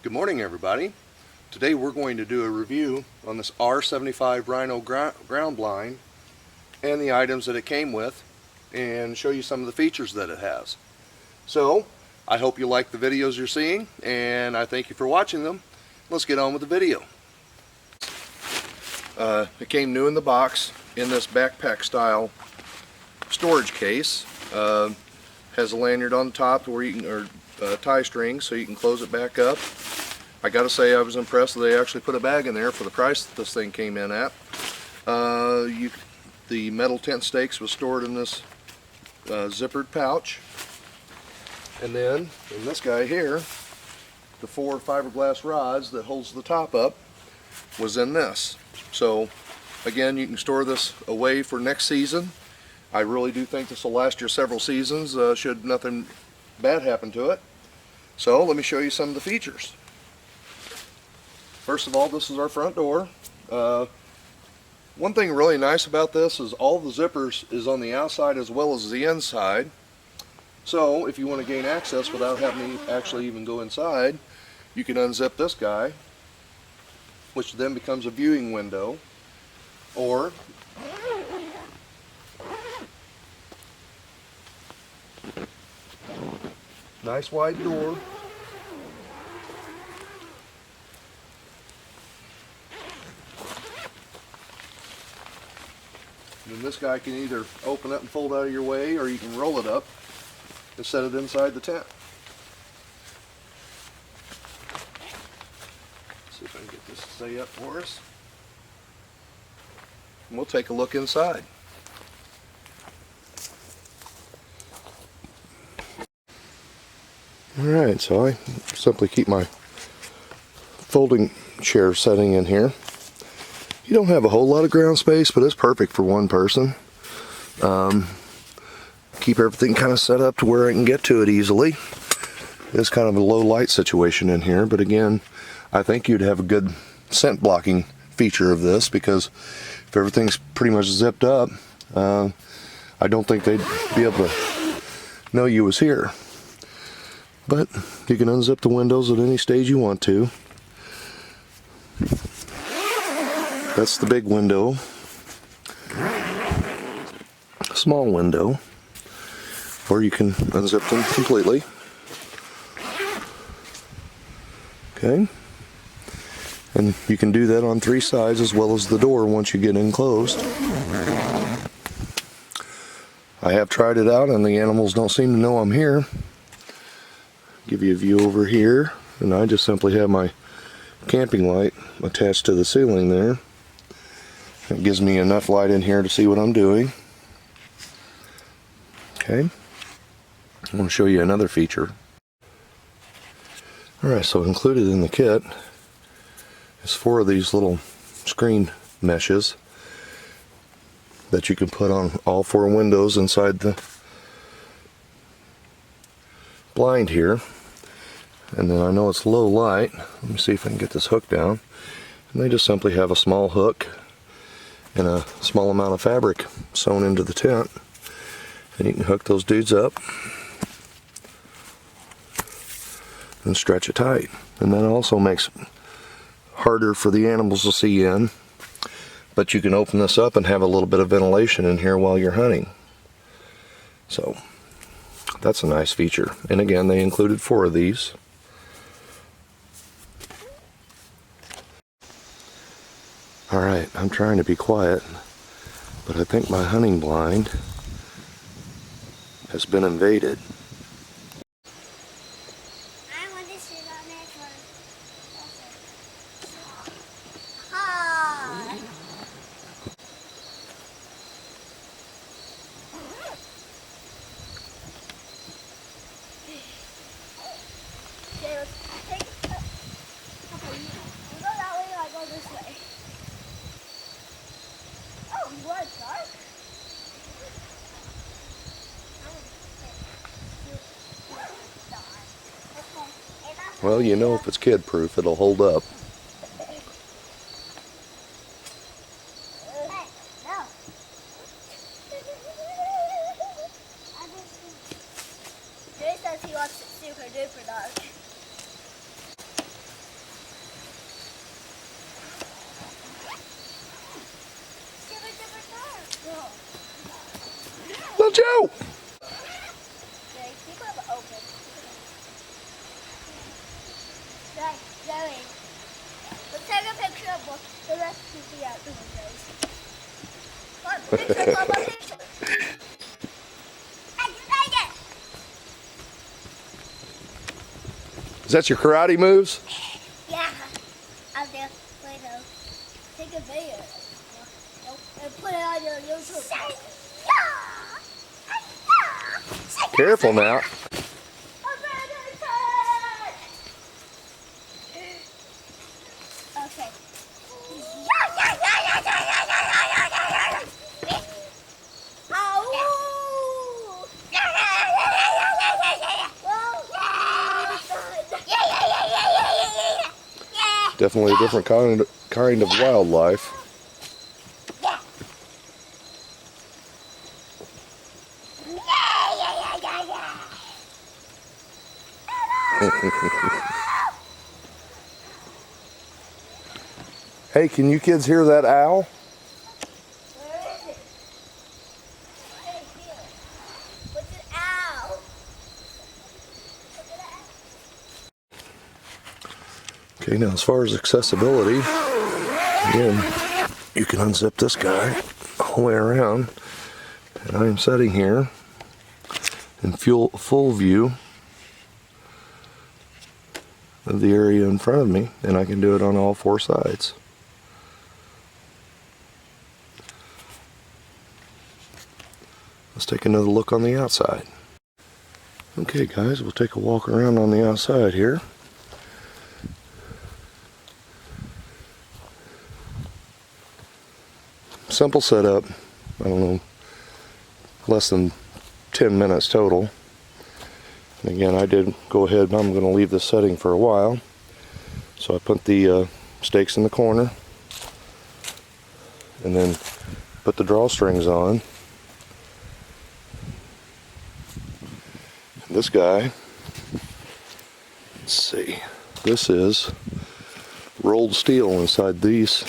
Good morning, everybody. Today we're going to do a review on this R75 Rhino ground blind and the items that it came with and show you some of the features that it has. So I hope you like the videos you're seeing, and I thank you for watching them. Let's get on with the video. It came new in the box in this backpack style storage case. Has a lanyard on the top where you can, tie string so you can close it back up. I gotta say, I was impressed that they actually put a bag in there for the price that this thing came in at. The metal tent stakes was stored in this zippered pouch, and then in this guy here, the 4 fiberglass rods that holds the top up was in this. So again, you can store this away for next season. I really do think this will last you several seasons should nothing bad happen to it. So let me show you some of the features. First of all, this is our front door. One thing really nice about this is all the zippers is on the outside as well as the inside. So if you want to gain access without having to actually even go inside, you can unzip this guy, which then becomes a viewing window, or nice wide door. And this guy can either open up and fold out of your way, or you can roll it up and set it inside the tent. Let's see if I can get this to stay up for us. And we'll take a look inside. Alright, so I simply keep my folding chair setting in here. You don't have a whole lot of ground space, but it's perfect for one person. Keep everything kind of set up to where I can get to it easily. It's kind of a low light situation in here, but again, I think you'd have a good scent blocking feature of this, because if everything's pretty much zipped up, I don't think they'd be able to know you was here. But you can unzip the windows at any stage you want to. That's the big window. A small window. Or you can unzip them completely. Okay. And you can do that on 3 sides as well as the door once you get enclosed. I have tried it out and the animals don't seem to know I'm here. Give you a view over here, and I just simply have my camping light attached to the ceiling there. It gives me enough light in here to see what I'm doing. Okay, I want to show you another feature. Alright, so included in the kit is 4 of these little screen meshes that you can put on all 4 windows inside the blind here. And then I know it's low light. Let me see if I can get this hook down. And they just simply have a small hook and a small amount of fabric sewn into the tent, and you can hook those dudes up and stretch it tight. And that also makes it harder for the animals to see in, but you can open this up and have a little bit of ventilation in here while you're hunting. So that's a nice feature. And again, they included 4 of these. Alright, I'm trying to be quiet, but I think my hunting blind has been invaded. I want to sit on it for... Okay, let's take it. Okay, you go that way, I go this way. Oh, what, dark? Well, you know, if it's kid proof, it'll hold up. Jay says he wants it super duper dark. told you! Okay, keep it open. Right, Zoe. Let's take a picture of the rest of the out the windows. Look, picture, Mama, picture. Is that your karate moves? Yeah. Out there. Wait, no. Take a video. And put it on your YouTube. Careful now. Okay. Definitely a different kind of wildlife. Hey, can you kids hear that owl? Where is it? Hey, here. What's an owl? Okay, now as far as accessibility, again, you can unzip this guy all the way around. And I am sitting here in full view of the area in front of me, and I can do it on all four sides. Let's take another look on the outside. Okay guys, we'll take a walk around on the outside here. Simple setup, I don't know, less than 10 minutes total. And again, I did go ahead, I'm going to leave this setting for a while. So I put the stakes in the corner and then put the drawstrings on. This guy, let's see, this is rolled steel inside these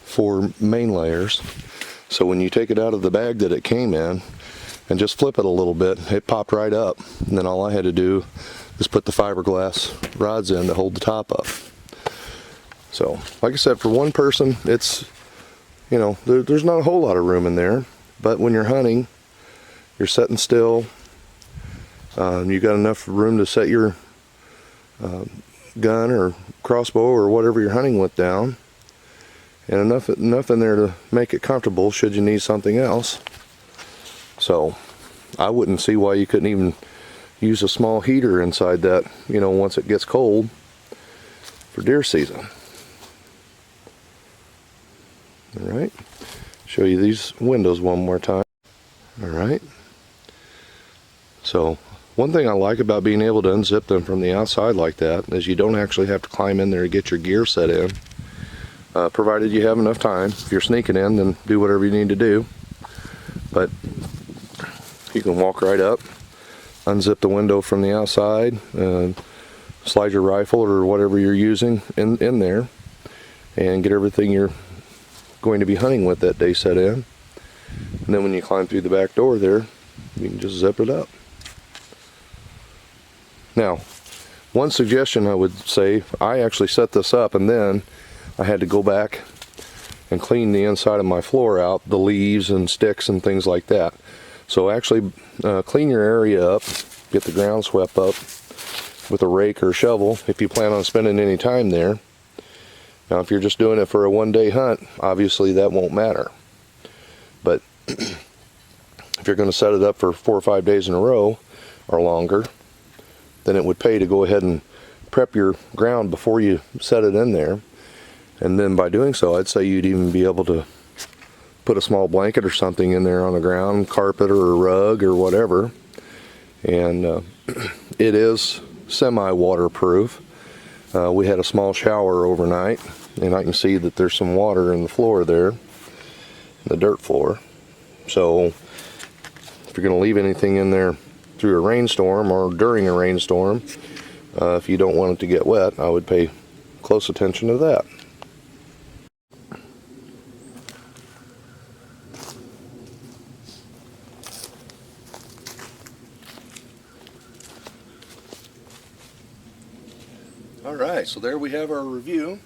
4 main layers. So when you take it out of the bag that it came in and just flip it a little bit, it popped right up. And then all I had to do is put the fiberglass rods in to hold the top up. So like I said, for one person, it's, you know, there's not a whole lot of room in there, but when you're hunting, you're sitting still, you got enough room to set your gun or crossbow or whatever you're hunting with down, and enough in there to make it comfortable should you need something else. So I wouldn't see why you couldn't even use a small heater inside that, you know, once it gets cold for deer season. All right, show you these windows one more time. All right, so one thing I like about being able to unzip them from the outside like that is you don't actually have to climb in there to get your gear set in, provided you have enough time. If you're sneaking in, then do whatever you need to do. But you can walk right up, unzip the window from the outside, slide your rifle or whatever you're using in there, and get everything you're going to be hunting with that day set in. And then when you climb through the back door there, you can just zip it up. Now, one suggestion I would say, I actually set this up and then I had to go back and clean the inside of my floor out, the leaves and sticks and things like that. So actually clean your area up, get the ground swept up with a rake or shovel if you plan on spending any time there. Now if you're just doing it for a one-day hunt, obviously that won't matter. But if you're going to set it up for 4 or 5 days in a row or longer, then it would pay to go ahead and prep your ground before you set it in there. And then by doing so, I'd say you'd even be able to put a small blanket or something in there on the ground, carpet or a rug or whatever. And it is semi-waterproof. We had a small shower overnight, and I can see that there's some water in the floor there, the dirt floor. So if you're going to leave anything in there through a rainstorm or during a rainstorm, if you don't want it to get wet, I would pay close attention to that. Alright, so there we have our review.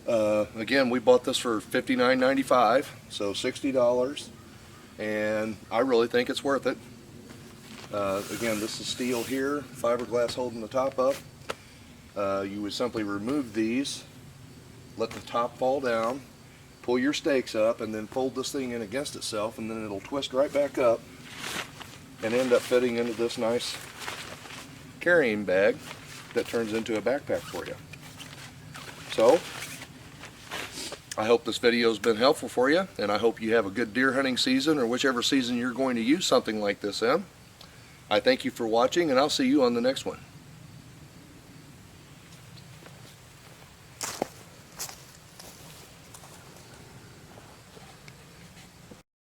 Again, we bought this for $59.95, so $60, and I really think it's worth it. Again, this is steel here, fiberglass holding the top up. You would simply remove these, let the top fall down, pull your stakes up, and then fold this thing in against itself, and then it'll twist right back up and end up fitting into this nice carrying bag that turns into a backpack for you. So, I hope this video has been helpful for you, and I hope you have a good deer hunting season, or whichever season you're going to use something like this in. I thank you for watching, and I'll see you on the next one.